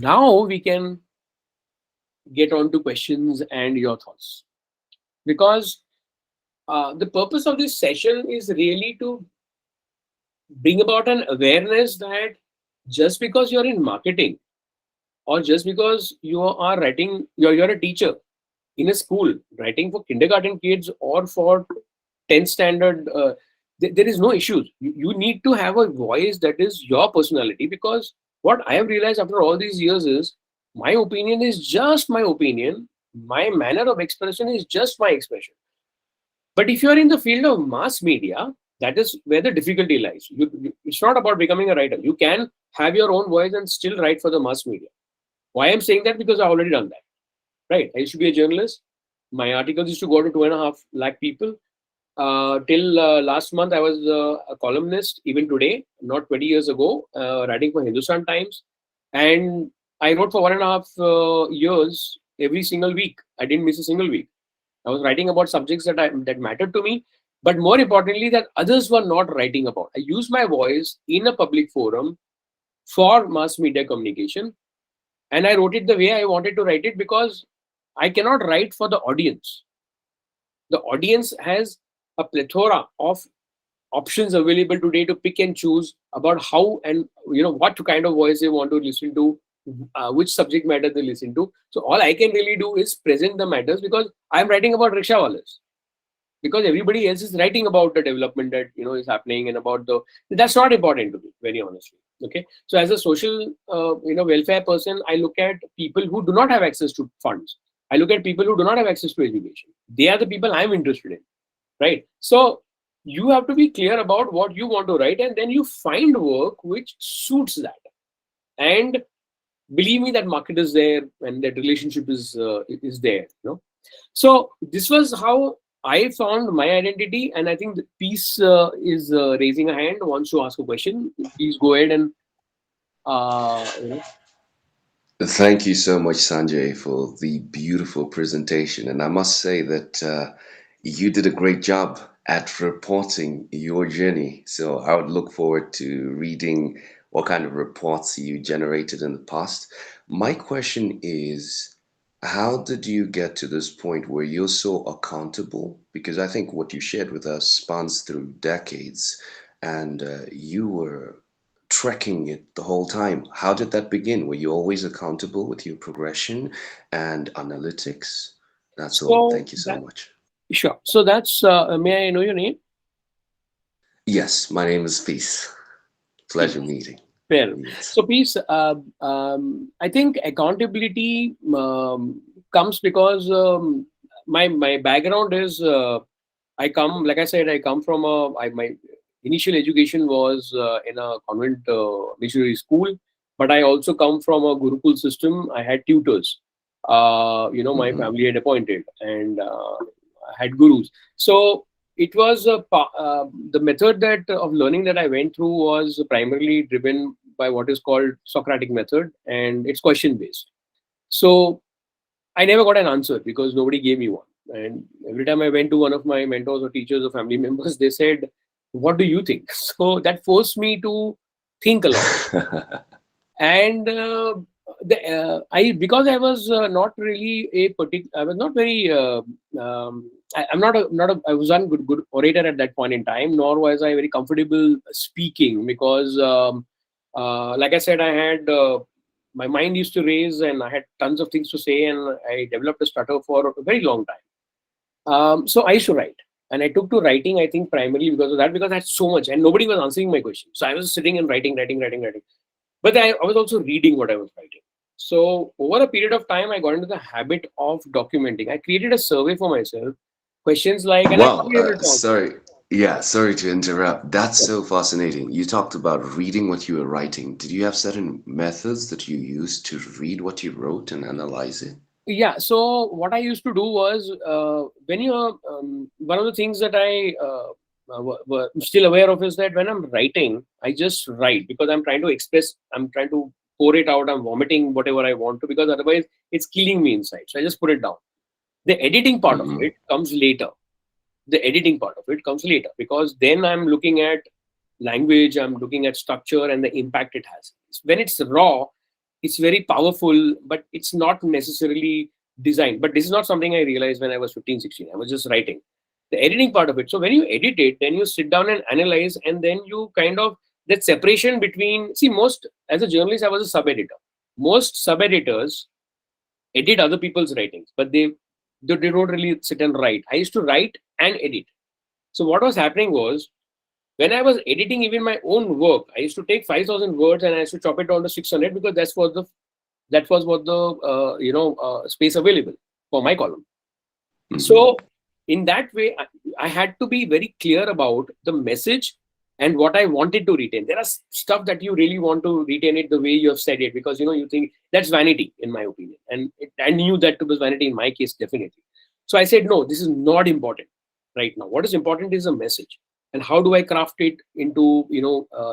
Now we can get on to questions and your thoughts. Because the purpose of this session is really to bring about an awareness that just because you're in marketing, or just because you are writing, you're a teacher in a school writing for kindergarten kids or for 10th standard, there is no issues. You need to have a voice that is your personality, because what I have realized after all these years is my opinion is just my opinion, my manner of expression is just my expression. But if you are in the field of mass media, that is where the difficulty lies. It's not about becoming a writer. You can have your own voice and still write for the mass media. Why I'm saying that? Because I've already done that. Right? I used to be a journalist. My articles used to go to 2.5 lakh people. Till last month, I was a columnist. Even today, not 20 years ago, writing for Hindustan Times, and I wrote for 1.5 years every single week. I didn't miss a single week. I was writing about subjects that mattered to me, but more importantly, that others were not writing about. I used my voice in a public forum for mass media communication, and I wrote it the way I wanted to write it, because I cannot write for the audience. The audience has a plethora of options available today to pick and choose about how and what kind of voice they want to listen to, which subject matter they listen to. So all I can really do is present the matters, because I'm writing about rickshawalas, because everybody else is writing about the development that is happening, and about that's not important to me, very honestly. Okay, so as a social welfare person, I look at people who do not have access to funds. I look at people who do not have access to education. They are the people I'm interested in, right? So you have to be clear about what you want to write, and then you find work which suits that. And believe me, that market is there, and that relationship is there. So this was how I found my identity, and I think the Peace is raising a hand, wants to ask a question. Please go ahead and uh, you know. Thank you so much, Sanjay, for the beautiful presentation. And I must say that you did a great job at reporting your journey. So I would look forward to reading what kind of reports you generated in the past. My question is, how did you get to this point where you're so accountable? Because I think what you shared with us spans through decades, and you were trekking it the whole time. How did that begin? Were you always accountable with your progression and analytics? That's all. So Thank you so that much. sure. So that's may I know your name? Yes, my name is Peace. Pleasure Peace. meeting. Fair. Yes. So Peace, I think accountability comes because my background is I come, like I said, I come from my initial education was in a convent missionary school, but I also come from a Gurukul system. I had tutors, my Hmm. family had appointed, and I had gurus. So it was the method that of learning that I went through was primarily driven by what is called Socratic method, and it's question based. So I never got an answer because nobody gave me one. And every time I went to one of my mentors or teachers or family members, they said, "What do you think?" So that forced me to think a lot. And I because I was not really a particular, I was not very. I'm not a. I was not good orator at that point in time, nor was I very comfortable speaking because, like I said, I had. My mind used to race and I had tons of things to say, and I developed a stutter for a very long time. So I used to write, and I took to writing, I think, primarily because of that, because I had so much and nobody was answering my question. So I was sitting and writing. But I was also reading what I was writing. So over a period of time, I got into the habit of documenting. I created a survey for myself, questions like, and I Wow. created it also. Sorry. Yeah, sorry to interrupt. That's Yeah. so fascinating. You talked about reading what you were writing. Did you have certain methods that you used to read what you wrote and analyze it? Yeah. So what I used to do was when you're one of the things that I am still aware of is that when I'm writing, I just write because I'm trying to express, I'm trying to pour it out, I'm vomiting whatever I want to, because otherwise it's killing me inside. So I just put it down. The editing part of Hmm. it comes later. The editing part of it comes later, because then I'm looking at language, I'm looking at structure and the impact it has. When it's raw, It's very powerful, but it's not necessarily designed. But this is not something I realized when I was 15, 16. I was just writing. The editing part of it. So when you edit it, then you sit down and analyze, and then you kind of, that separation between, see, most, as a journalist, I was a sub-editor. Most sub-editors edit other people's writings, but they don't really sit and write. I used to write and edit. So what was happening was, when I was editing even my own work, I used to take 5,000 words and I used to chop it down to 600, because that was what the space available for my column. Mhm. So in that way, I had to be very clear about the message and what I wanted to retain. There are stuff that you really want to retain it the way you have said it, because you think that's vanity, in my opinion, and I knew that it was vanity in my case, definitely. So I said, no, this is not important right now. What is important is a message, and how do I craft it into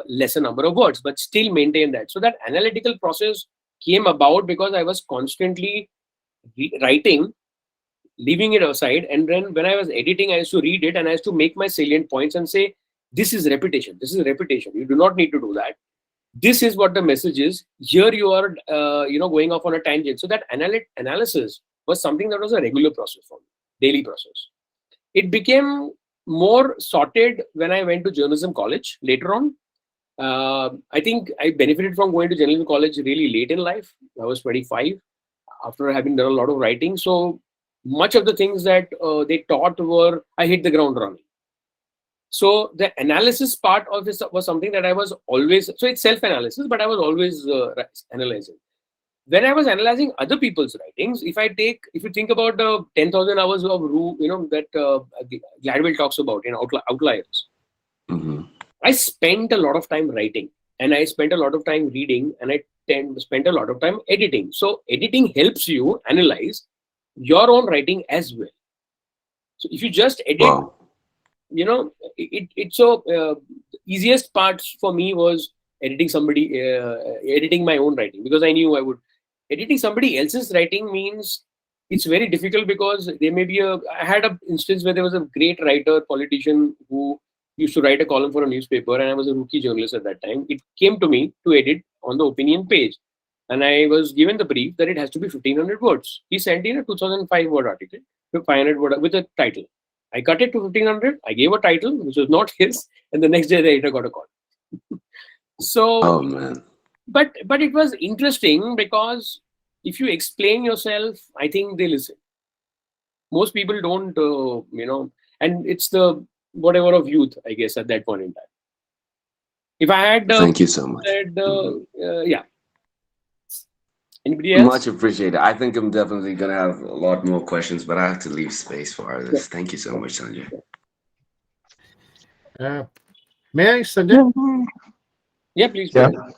lesser number of words, but still maintain that. So that analytical process came about because I was constantly writing, leaving it aside, and then when I was editing, I used to read it and I used to make my salient points and say, this is repetition, this is repetition, you do not need to do that, this is what the message is, here you are going off on a tangent. So that analysis was something that was a regular process for me, daily process. It became more sorted when I went to journalism college later on. I think I benefited from going to journalism college really late in life. I was 25 after having done a lot of writing. So much of the things that they taught were, I hit the ground running. So the analysis part of this was something that I was always, so it's self-analysis, but I was always analyzing. When I was analyzing other people's writings, if you think about the 10,000 hours of that Gladwell talks about in Outliers, Mhm. I spent a lot of time writing, and I spent a lot of time reading, and I spent a lot of time editing. So editing helps you analyze your own writing as well. So if you just edit, Wow. it's so easiest parts for me was editing my own writing, because I knew I would. Editing somebody else's writing means it's very difficult, because there may be I had an instance where there was a great writer, politician, who used to write a column for a newspaper, and I was a rookie journalist at that time. It came to me to edit on the opinion page, and I was given the brief that it has to be 1,500 words. He sent in a 2005 word article, 500 word with a title. I cut it to 1,500. I gave a title which was not his, and the next day the editor got a call. So, Oh man. but it was interesting, because if you explain yourself, I think they listen. Most people don't, and it's the whatever of youth, I guess, at that point in time. If I had Thank you so much. said, Mhm. yeah, anybody else? Much appreciated. I think I'm definitely gonna have a lot more questions, but I have to leave space for Yeah, others. Thank you so much, Sanjay. Uh, may I, Sanjay? yeah, please go Yeah. ahead.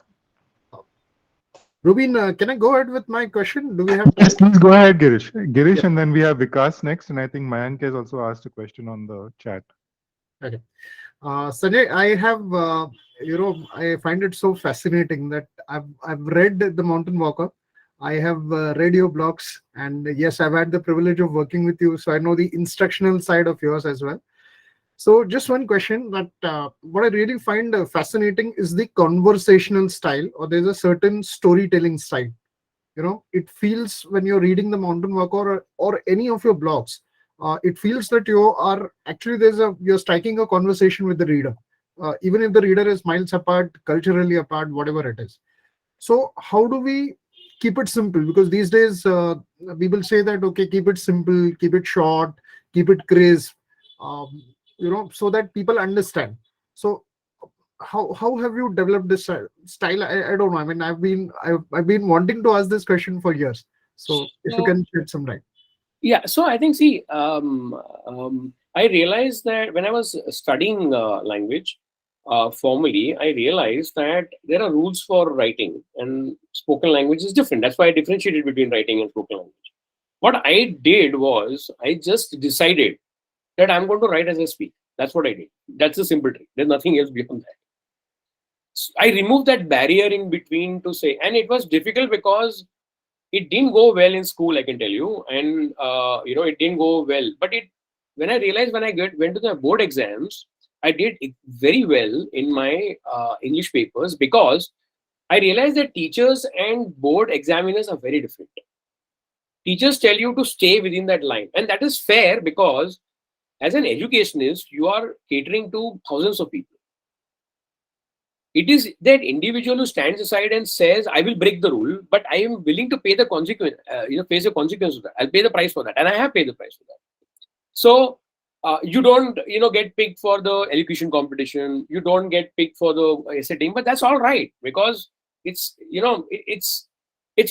Rubin, can I go ahead with my question? Do we have Yes, time? please go ahead, Girish. Yeah. Girish, and then we have Vikas next, and I think Mayank has also asked a question on the chat. Okay. Sanjay, I have, I find it so fascinating that I've read The Mountain Walker. I have read your blogs, and yes, I've had the privilege of working with you, so I know the instructional side of yours as well. So, just one question that what I really find fascinating is the conversational style, or there's a certain storytelling style. It feels when you're reading The Mountain Walker, or any of your blogs, it feels that you are actually you're striking a conversation with the reader, even if the reader is miles apart, culturally apart, whatever it is. So how do we keep it simple? Because these days people say that, okay, keep it simple, keep it short, keep it crisp, um, so that people understand. So how have you developed this style? I don't know. I mean, I've been wanting to ask this question for years. So if you So can shed some light. yeah, so I think, see, I realized that when I was studying language formally, I realized that there are rules for writing, and spoken language is different. That's why I differentiated between writing and spoken language. What I did was, I just decided that I'm going to write as I speak. That's what I did. That's the simple trick. There's nothing else beyond that. I removed that barrier in between to say, and it was difficult because it didn't go well in school, I can tell you, and it didn't go well. But when I realized, when I went to the board exams, I did very well in my English papers, because I realized that teachers and board examiners are very different. Teachers tell you to stay within that line, and that is fair because as an educationist, you are catering to thousands of people. It is that individual who stands aside and says, "I will break the rule, but I am willing to pay the consequence. Face the consequence of that. I'll pay the price for that, and I have paid the price for that." So you don't, get picked for the elocution competition. You don't get picked for the essay team, but that's all right because it's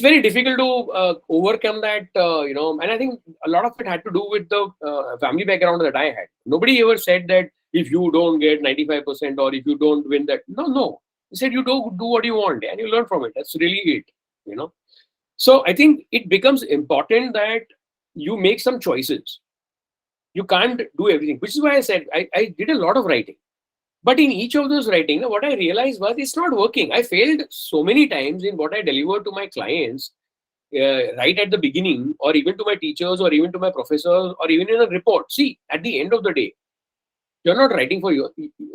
very difficult to overcome that. And I think a lot of it had to do with the family background that I had. Nobody ever said that if you don't get 95% or if you don't win that. No. They said you do what you want and you learn from it. That's really it. So I think it becomes important that you make some choices. You can't do everything, which is why I said I did a lot of writing. But in each of those writing, what I realized was it's not working. I failed so many times in what I delivered to my clients right at the beginning, or even to my teachers, or even to my professors, or even in a report. See, at the end of the day, you're not writing for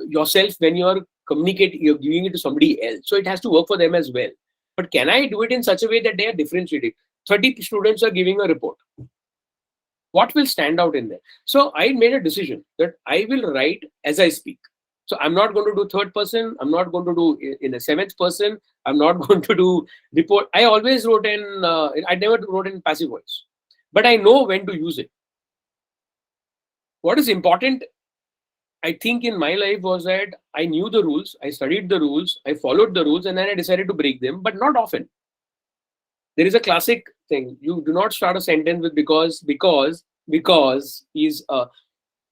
yourself when you're communicating, you're giving it to somebody else. So it has to work for them as well. But can I do it in such a way that they are differentiated? 30 students are giving a report. What will stand out in there? So I made a decision that I will write as I speak. So I'm not going to do third person. I'm not going to do in a seventh person. I'm not going to do report. I always wrote I never wrote in passive voice, but I know when to use it. What is important, I think, in my life was that I knew the rules, I studied the rules, I followed the rules, and then I decided to break them, but not often. There is a classic thing. You do not start a sentence with because is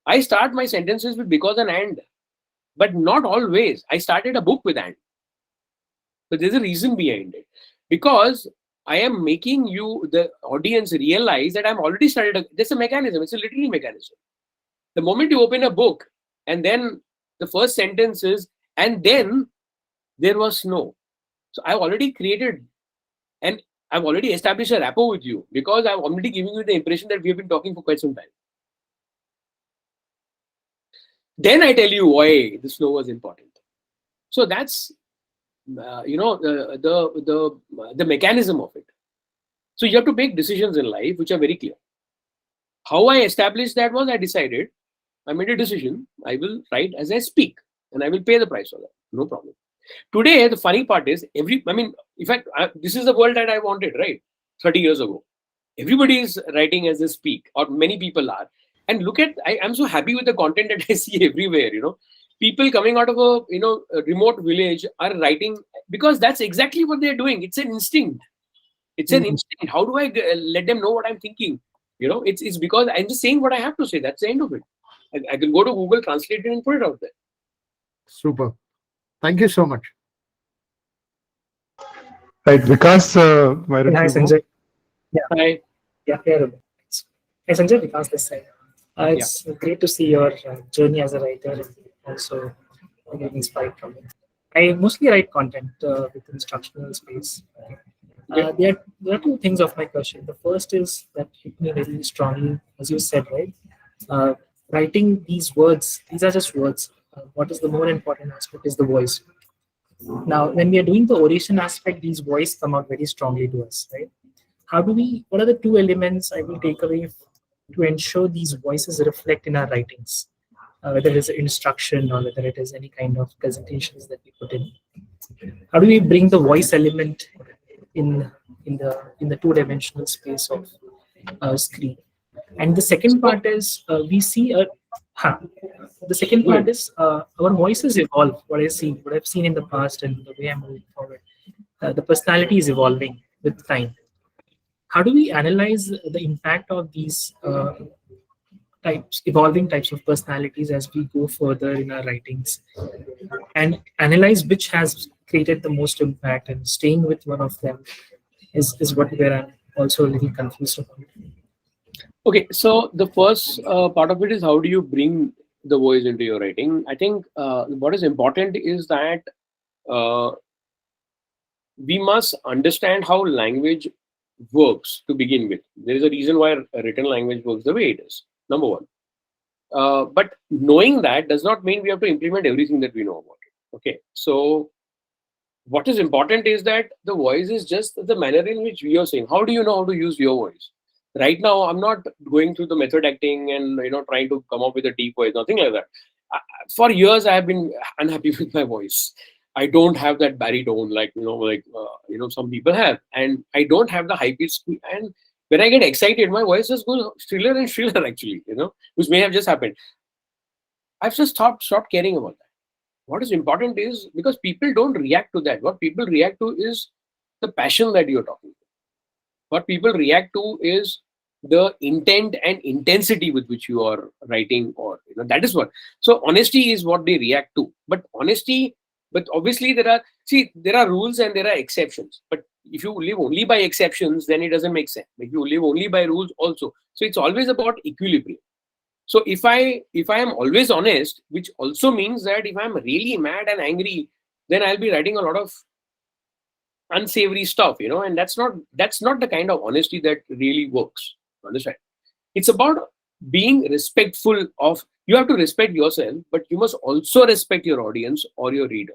I start my sentences with because and, but not always. I started a book with and. But there's a reason behind it. Because I am making the audience, realize that I'm already started. There's a mechanism. It's a literary mechanism. The moment you open a book, and then the first sentence is, and then there was snow. So I've already created, and I've already established a rapport with you because I'm already giving you the impression that we have been talking for quite some time. Then I tell you why the snow was important. So that's the mechanism of it. So you have to make decisions in life which are very clear. How I established that was I decided, I made a decision, I will write as I speak and I will pay the price for that. No problem. Today, the funny part is in fact, this is the world that I wanted, right? 30 years ago. Everybody is writing as they speak, or many people are. And look at, I'm so happy with the content that I see everywhere, People coming out of a remote village are writing because that's exactly what they're doing. It's an instinct. It's an instinct. How do I let them know what I'm thinking? It's because I'm just saying what I have to say. That's the end of it. I can go to Google, translate it, and put it out there. Super. Thank you so much. Right, Vikas, why don't Hi, you go? Sanjay. Hi. Yeah, Hi, Sanjay, Vikas this side. It's great to see your journey as a writer and also getting inspired from it. I mostly write content with instructional space. There are two things of my question. The first is that hit me very strongly, as you said, right? Writing these words, these are just words. What is the more important aspect is the voice. Now, when we are doing the oration aspect, these voice come out very strongly to us, right? What are the two elements I will take away to ensure these voices reflect in our writings, whether it is instruction or whether it is any kind of presentations that we put in? How do we bring the voice element in the two-dimensional space of screen? And the second part is the second part is our voices evolve. What I've seen in the past and the way I'm moving forward, the personality is evolving with time. How do we analyze the impact of these evolving types of personalities as we go further in our writings, and analyze which has created the most impact, and staying with one of them is where I'm also a little confused about. Okay, so the first part of it is how do you bring the voice into your writing? I think what is important is that we must understand how language works to begin with. There is a reason why a written language works the way it is, number one. But knowing that does not mean we have to implement everything that we know about it. Okay, so what is important is that the voice is just the manner in which we are saying. How do you know how to use your voice? Right now, I'm not going through the method acting and trying to come up with a deep voice, nothing like that. For years, I have been unhappy with my voice. I don't have that baritone like some people have, and I don't have the high pitch. And when I get excited, my voice just goes shriller and shriller. Actually, which may have just happened. I've just stopped caring about that. What is important is because people don't react to that. What people react to is the passion that you're talking about. What people react to is the intent and intensity with which you are writing, or that is what. So honesty is what they react to. But obviously there are rules and there are exceptions. But if you live only by exceptions, then it doesn't make sense. If you live only by rules also. So it's always about equilibrium. So if I am always honest, which also means that if I'm really mad and angry, then I'll be writing a lot of unsavory stuff, and that's not the kind of honesty that really works. Understand? It's about being respectful of. You have to respect yourself, but you must also respect your audience or your reader.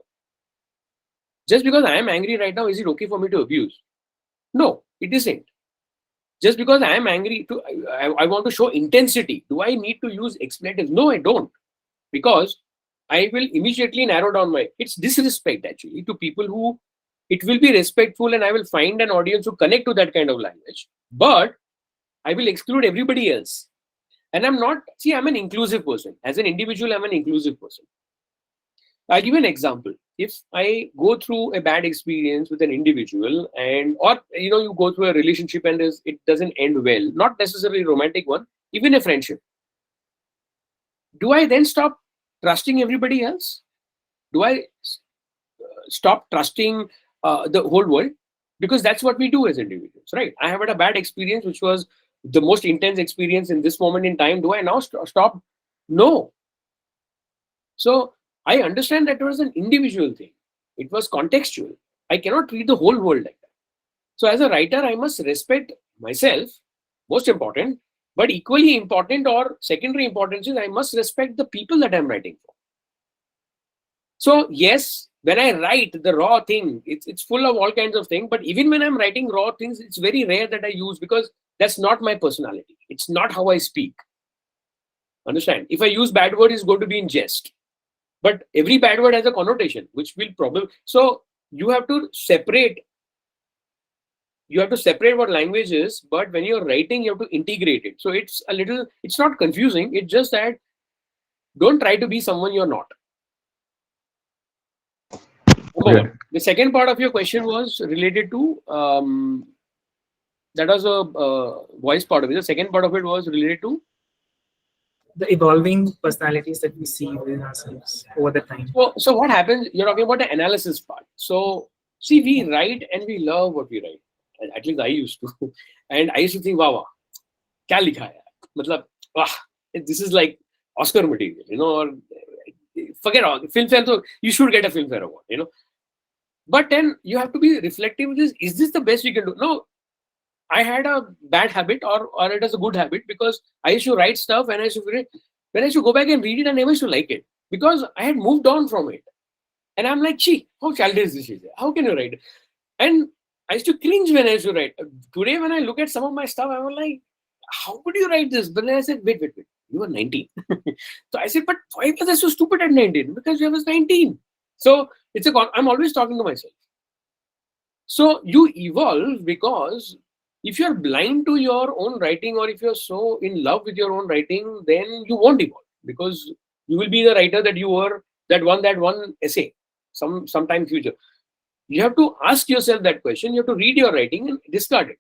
Just because I am angry right now, is it okay for me to abuse? No, it isn't. Just because I am angry, I want to show intensity. Do I need to use expletives? No, I don't. Because I will immediately narrow down it's disrespect actually to people who, it will be respectful, and I will find an audience who connect to that kind of language. But I will exclude everybody else. And I'm an inclusive person. As an individual, I'm an inclusive person. I'll give you an example. If I go through a bad experience with an individual, or you go through a relationship and it doesn't end well, not necessarily a romantic one, even a friendship, do I then stop trusting everybody else? Do I stop trusting the whole world? Because that's what we do as individuals, right? I have had a bad experience, which was the most intense experience in this moment in time. Do I now stop? No. So I understand that it was an individual thing. It was contextual. I cannot treat the whole world like that. So as a writer, I must respect myself, most important, but equally important or secondary importance is I must respect the people that I'm writing for. So yes, when I write the raw thing, it's full of all kinds of things. But even when I'm writing raw things, it's very rare that I use, because that's not my personality. It's not how I speak. Understand? If I use bad word, it's going to be in jest. But every bad word has a connotation, which will probably. So you have to separate. You have to separate what language is, but when you're writing, you have to integrate it. So it's not confusing. It's just that don't try to be someone you're not. Okay. The second part of your question was related to, that was a voice part of it. The second part of it was related to the evolving personalities that we see within ourselves over the time. So what happens? You're talking about the analysis part. So see, we write and we love what we write. At least I used to, and I used to think, wow, kya likha hai? Matlab, this is like Oscar material, or forget all Filmfare. So you should get a Filmfare award, But then you have to be reflective. Is this the best we can do? No, I had a bad habit, or it was a good habit, because I used to write stuff and when I should go back and read it, I never used to like it because I had moved on from it. And I'm like, gee, how childish this is. How can you write it? And I used to cringe when I used to write. Today, when I look at some of my stuff, I was like, how could you write this? But then I said, wait. You were 19. So I said, but why was I so stupid at 19? Because I was 19. So I'm always talking to myself. So you evolve, because if you're blind to your own writing, or if you're so in love with your own writing, then you won't evolve, because you will be the writer that you were, that one essay sometime future. You have to ask yourself that question. You have to read your writing and discard it.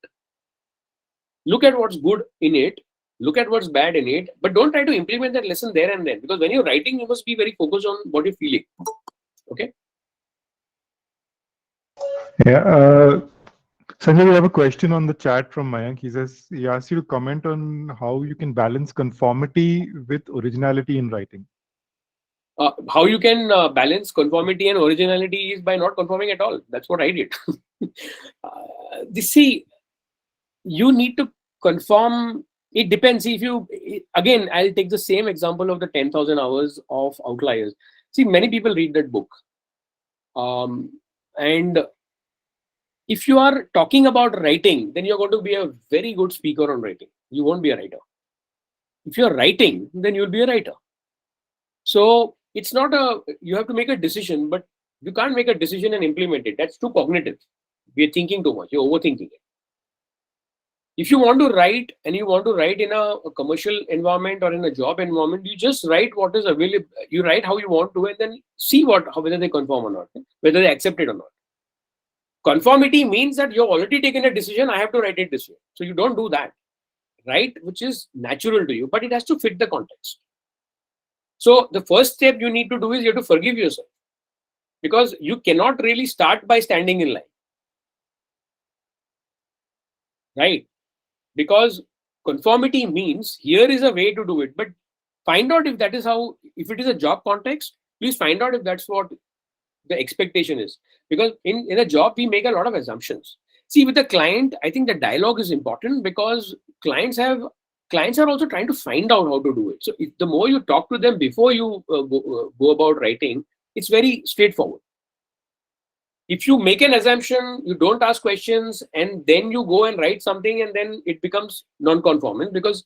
Look at what's good in it. Look at what's bad in it. But don't try to implement that lesson there and then. Because when you're writing, you must be very focused on what you're feeling. Okay? Yeah. Sanjay, we have a question on the chat from Mayank. He asks you to comment on how you can balance conformity with originality in writing. How you can balance conformity and originality is by not conforming at all. That's what I did. See, you need to conform. It depends. Again, I'll take the same example of the 10,000 hours of Outliers. See, many people read that book. And if you are talking about writing, then you're going to be a very good speaker on writing. You won't be a writer. If you're writing, then you'll be a writer. So it's not you have to make a decision, but you can't make a decision and implement it. That's too cognitive. We're thinking too much. You're overthinking it. If you want to write and you want to write in a commercial environment or in a job environment, you just write what is available. You write how you want to, and then see whether they conform or not, whether they accept it or not. Conformity means that you've already taken a decision. I have to write it this way. So you don't do that. Write which is natural to you, but it has to fit the context. So the first step you need to do is you have to forgive yourself, because you cannot really start by standing in line, right? Because conformity means here is a way to do it, but find out if that is how, if it is a job context, please find out if that's what the expectation is. Because in a job, we make a lot of assumptions. See, with the client, I think the dialogue is important, because clients are also trying to find out how to do it. So if the more you talk to them before you go about writing, it's very straightforward. If you make an assumption, you don't ask questions, and then you go and write something, and then it becomes non-conformance, because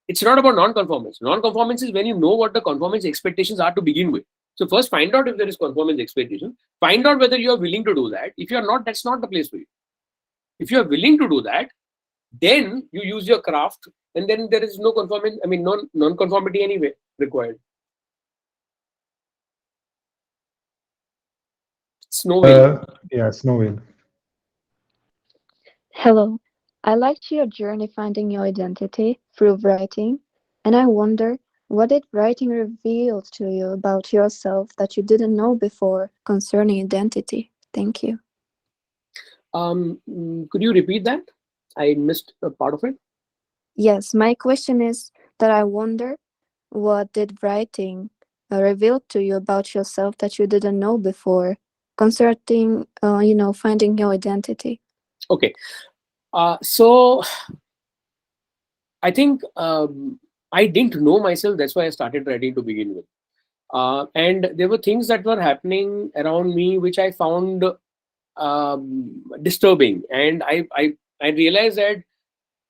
it's not about non-conformance. Non-conformance is when you know what the conformance expectations are to begin with. So first find out if there is conformance expectation. Find out whether you are willing to do that. If you are not, that's not the place for you. If you are willing to do that, then you use your craft, and then there is no conformance, non-conformity anyway required. Snow whale. Yeah, Snow Whale. Hello. I liked your journey finding your identity through writing, and I wonder what did writing reveal to you about yourself that you didn't know before concerning identity? Thank you. Could you repeat that? I missed a part of it. Yes, my question is that I wonder what did writing reveal to you about yourself that you didn't know before concerning, finding your identity? Okay. So I think I didn't know myself. That's why I started writing to begin with. And there were things that were happening around me which I found disturbing. And I realized that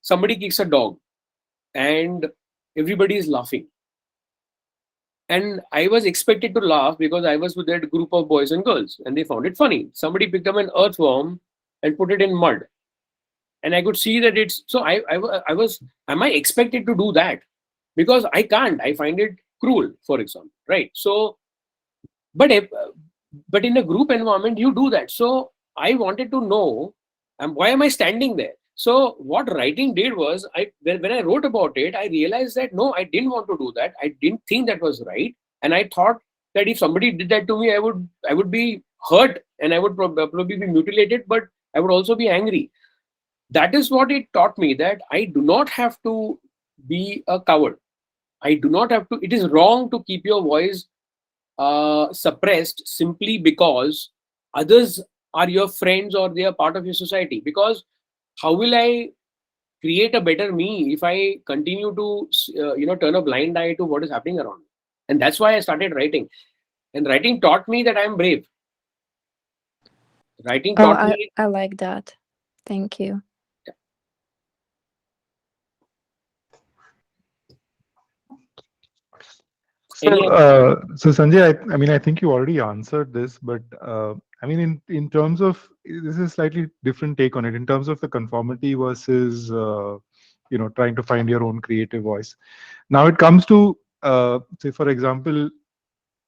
somebody kicks a dog and everybody is laughing. And I was expected to laugh because I was with that group of boys and girls, and they found it funny. Somebody picked up an earthworm and put it in mud. And I could see that it's so. Am I expected to do that? Because I can't. I find it cruel, for example, right? So, but in a group environment, you do that. So I wanted to know, why am I standing there? So what writing did was, when I wrote about it, I realized that no, I didn't want to do that. I didn't think that was right, and I thought that if somebody did that to me, I would be hurt, and I would probably be mutilated, but I would also be angry. That is what it taught me, that I do not have to be a coward. I do not have to. It is wrong to keep your voice suppressed simply because others are your friends or they are part of your society. Because how will I create a better me if I continue to turn a blind eye to what is happening around me? And that's why I started writing. And writing taught me that I am brave. Writing taught me. I like that. Thank you. So Sanjay, I mean, I think you already answered this, but I mean, in terms of, this is a slightly different take on it, in terms of the conformity versus, trying to find your own creative voice. Now it comes to, say, for example,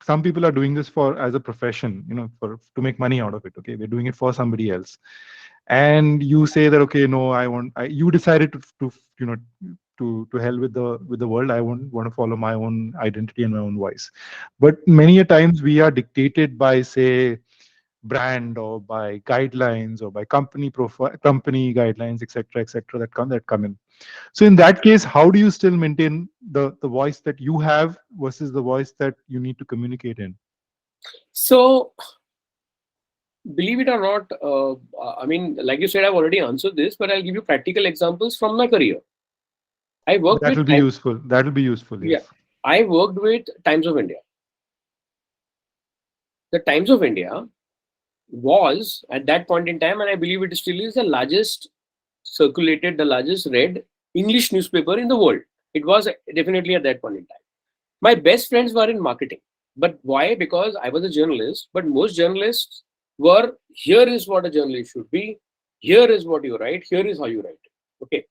some people are doing this as a profession, to make money out of it. Okay, they're doing it for somebody else, and you say that, okay, no, you decided to hell with the world. I want to follow my own identity and my own voice. But many a times we are dictated by, say, brand, or by guidelines, or by company guidelines, etc., that come in. So in that case, how do you still maintain the voice that you have versus the voice that you need to communicate in? So, believe it or not, like you said, I've already answered this, but I'll give you practical examples from my career. I worked That will be useful. That will be useful. Yes. Yeah, I worked with Times of India. The Times of India was at that point in time, and I believe it still is, the largest circulated, the largest read English newspaper in the world. It was definitely at that point in time. My best friends were in marketing. But why? Because I was a journalist, but most journalists were, here is what a journalist should be, here is what you write, here is how you write. Okay.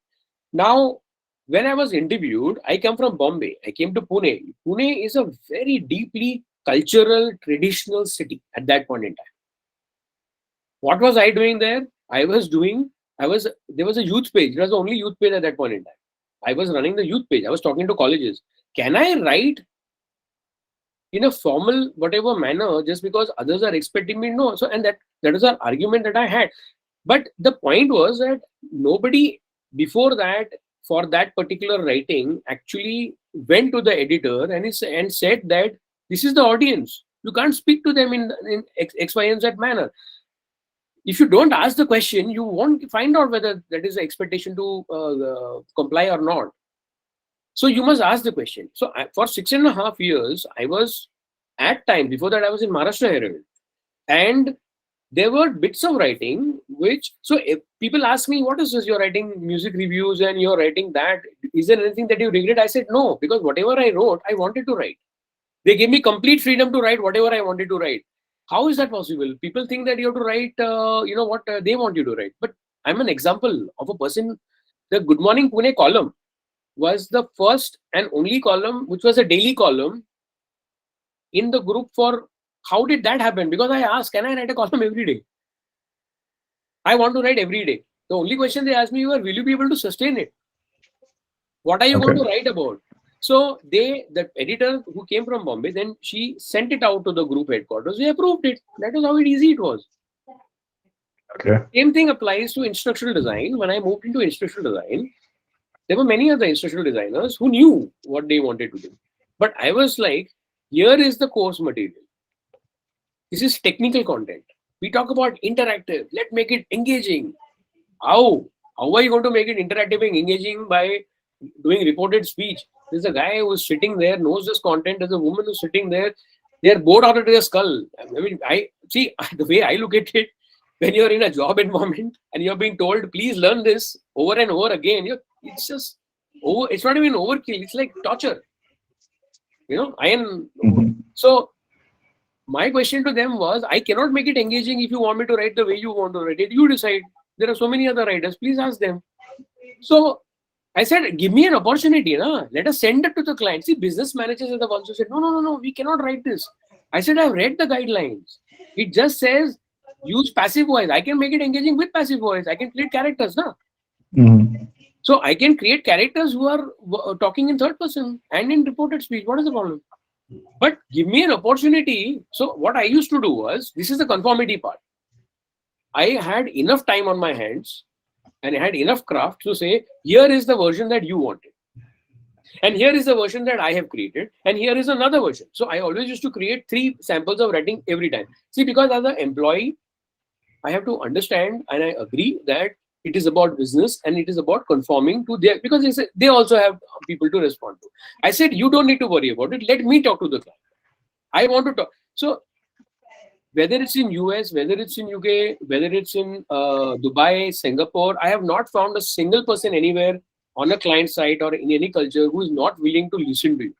Now, when I was interviewed, I come from Bombay. I came to Pune. Pune is a very deeply cultural, traditional city at that point in time. What was I doing there? There was a youth page. It was the only youth page at that point in time. I was running the youth page. I was talking to colleges. Can I write in a formal, whatever manner, just because others are expecting me? No. So, and that is an argument that I had. But the point was that nobody before that, for that particular writing, actually went to the editor and said that this is the audience. You can't speak to them in X, Y, and Z manner. If you don't ask the question, you won't find out whether that is the expectation to comply or not. So you must ask the question. So for 6.5 years, I was at time, before that I was in Maharashtra Herald. And there were bits of writing which, so if people ask me, what is this? You're writing music reviews and you're writing that. Is there anything that you regret? I said, no, because whatever I wrote, I wanted to write. They gave me complete freedom to write whatever I wanted to write. How is that possible? People think that you have to write, what they want you to write. But I'm an example of a person. The Good Morning Pune column was the first and only column, which was a daily column in the group. For how did that happen? Because I asked, can I write a column every day? I want to write every day. The only question they asked me was, will you be able to sustain it? What are you going to write about? So the editor who came from Bombay, then she sent it out to the group headquarters. They approved it. That is how easy it was. Okay. Same thing applies to instructional design. When I moved into instructional design, there were many other instructional designers who knew what they wanted to do. But I was like, here is the course material. This is technical content. We talk about interactive. Let's make it engaging. How? How are you going to make it interactive and engaging? By doing reported speech. There's a guy who's sitting there, knows this content. There's a woman who's sitting there. They're bored out of their skull. I mean, I see the way I look at it. When you're in a job environment and you're being told, please learn this over and over again, it's just over. It's not even overkill. It's like torture. So my question to them was, I cannot make it engaging if you want me to write the way you want to write it. You decide. There are so many other writers. Please ask them. So I said, give me an opportunity. Let us send it to the client. See, business managers are the ones who said, no, we cannot write this. I said, I've read the guidelines. It just says, use passive voice. I can make it engaging with passive voice. I can create characters. So I can create characters who are talking in third person and in reported speech. What is the problem? But give me an opportunity. So what I used to do was, this is the conformity part. I had enough time on my hands and I had enough craft to say, here is the version that you wanted. And here is the version that I have created. And here is another version. So I always used to create 3 samples of writing every time. See, because as an employee, I have to understand and I agree that it is about business and it is about conforming to their, because they also have people to respond to. I said, you don't need to worry about it. Let me talk to the client. I want to talk. So whether it's in US, whether it's in UK, whether it's in Dubai, Singapore, I have not found a single person anywhere on a client site or in any culture who is not willing to listen to you.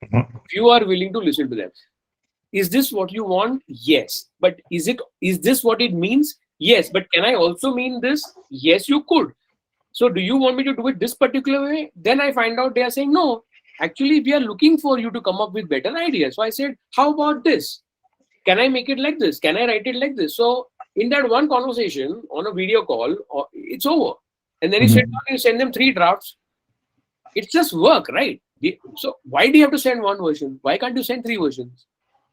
If you are willing to listen to them. Is this what you want? Yes. But is this what it means? Yes. But can I also mean this? Yes, you could. So do you want me to do it this particular way? Then I find out they are saying, no, actually, we are looking for you to come up with better ideas. So I said, how about this? Can I make it like this? Can I write it like this? So in that one conversation on a video call, it's over. And then you send them 3 drafts. It's just work, right? So why do you have to send 1 version? Why can't you send 3 versions?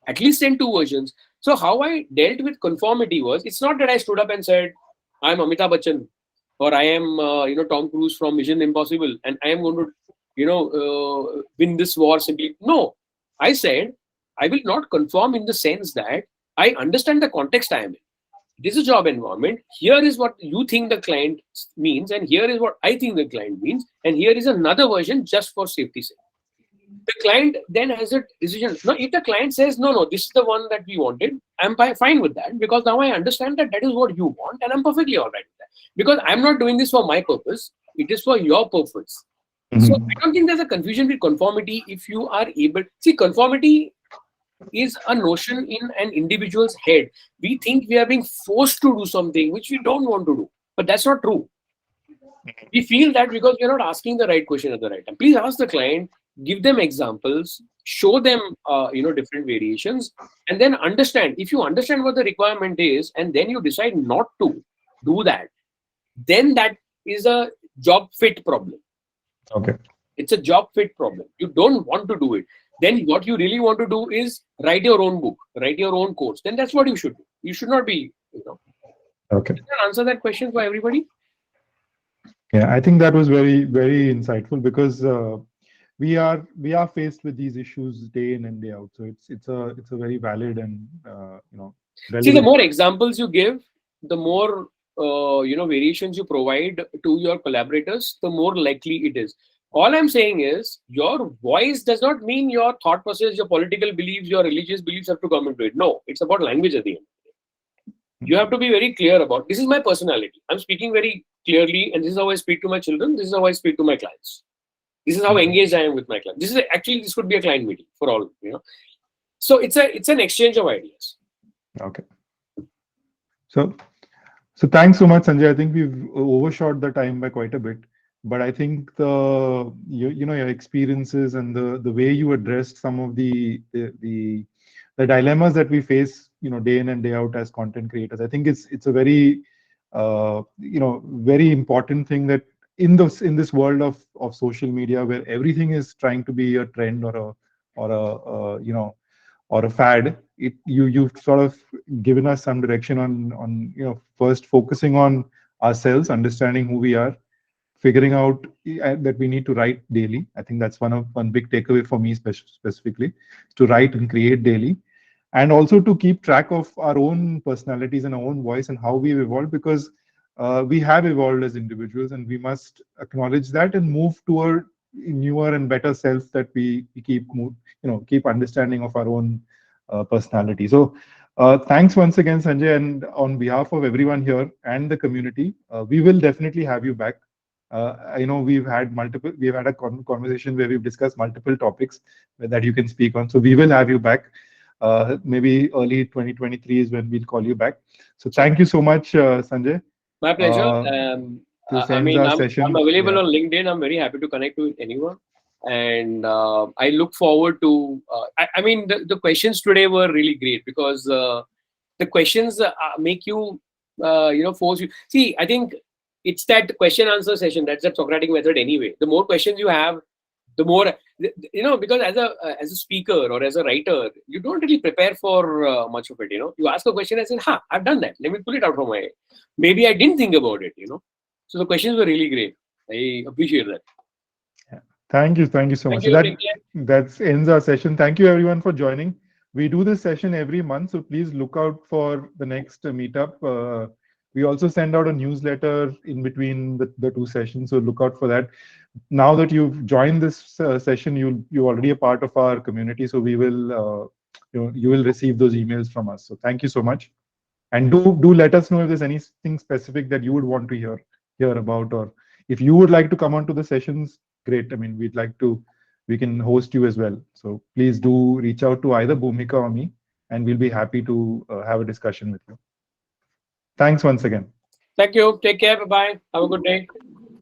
At least send 2 versions. So how I dealt with conformity was, it's not that I stood up and said, I'm Amitabh Bachchan, or I am Tom Cruise from Mission Impossible, and I am going to win this war simply. No, I said, I will not conform in the sense that I understand the context I am in. This is a job environment. Here is what you think the client means, and here is what I think the client means, and here is another version just for safety's sake. The client then has a decision. No, if the client says, no, this is the one that we wanted, I'm fine with that, because now I understand that that is what you want, and I'm perfectly all right with that. Because I'm not doing this for my purpose, it is for your purpose. So I don't think there's a confusion with conformity if you are able. See, conformity is a notion in an individual's head. We think we are being forced to do something which we don't want to do, but that's not true. We feel that because we're not asking the right question at the right time. Please ask the client, give them examples, show them different variations, and then understand. If you understand what the requirement is and then you decide not to do that, then that is a job fit problem. Okay. It's a job fit problem. You don't want to do it. Then what you really want to do is write your own book, write your own course. Then that's what you should do. You should not be, Okay. Can I answer that question for everybody? Yeah, I think that was very, very insightful, because we are faced with these issues day in and day out. So it's a very valid and relevant. See, the more examples you give, the more variations you provide to your collaborators, the more likely it is. All I'm saying is your voice does not mean your thought process, your political beliefs, your religious beliefs have to come into it. No, it's about language at the end. You have to be very clear about, this is my personality. I'm speaking very clearly, and this is how I speak to my children. This is how I speak to my clients. This is how engaged I am with my clients. This could be a client meeting for all, So it's an exchange of ideas. Okay. So thanks so much, Sanjay. I think we've overshot the time by quite a bit, but I think your experiences and the way you addressed some of the dilemmas that we face, day in and day out as content creators. I think it's a very very important thing that in this world of social media, where everything is trying to be a trend or a fad, you've sort of given us some direction on first focusing on ourselves, understanding who we are, figuring out that we need to write daily. I think that's one big takeaway for me specifically, to write and create daily, and also to keep track of our own personalities and our own voice and how we've evolved, because we have evolved as individuals, and we must acknowledge that and move toward newer and better self that we keep understanding of our own personality. So thanks once again, Sanjay, and on behalf of everyone here and the community, we will definitely have you back. I know we've had a conversation where we've discussed multiple topics that you can speak on. So we will have you back. Maybe early 2023 is when we'll call you back. So thank you so much, Sanjay. My pleasure. This ends our session. I'm available on LinkedIn. I'm very happy to connect with anyone. And I look forward to, the questions today were really great, because the questions make you, force you. See, I think it's that question answer session. That's the Socratic method anyway. The more questions you have, the more, because as a speaker or as a writer, you don't really prepare for much of it. You ask a question and say, I've done that. Let me pull it out from my head. Maybe I didn't think about it, So the questions were really great. I appreciate that. Yeah. Thank you so much. That ends our session. Thank you everyone for joining. We do this session every month, so please look out for the next meetup. We also send out a newsletter in between the two sessions, so look out for that. Now that you've joined this session, you're already a part of our community, so we will you will receive those emails from us. So thank you so much, and do let us know if there's anything specific that you would want to hear about, or if you would like to come onto the sessions. Great. I mean, we can host you as well. So please do reach out to either Bhumika or me, and we'll be happy to have a discussion with you. Thanks once again. Thank you. Take care. Bye-bye. Have a good day.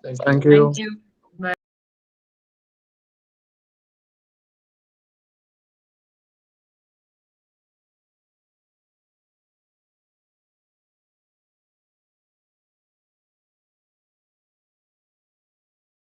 Thank you. Thank you.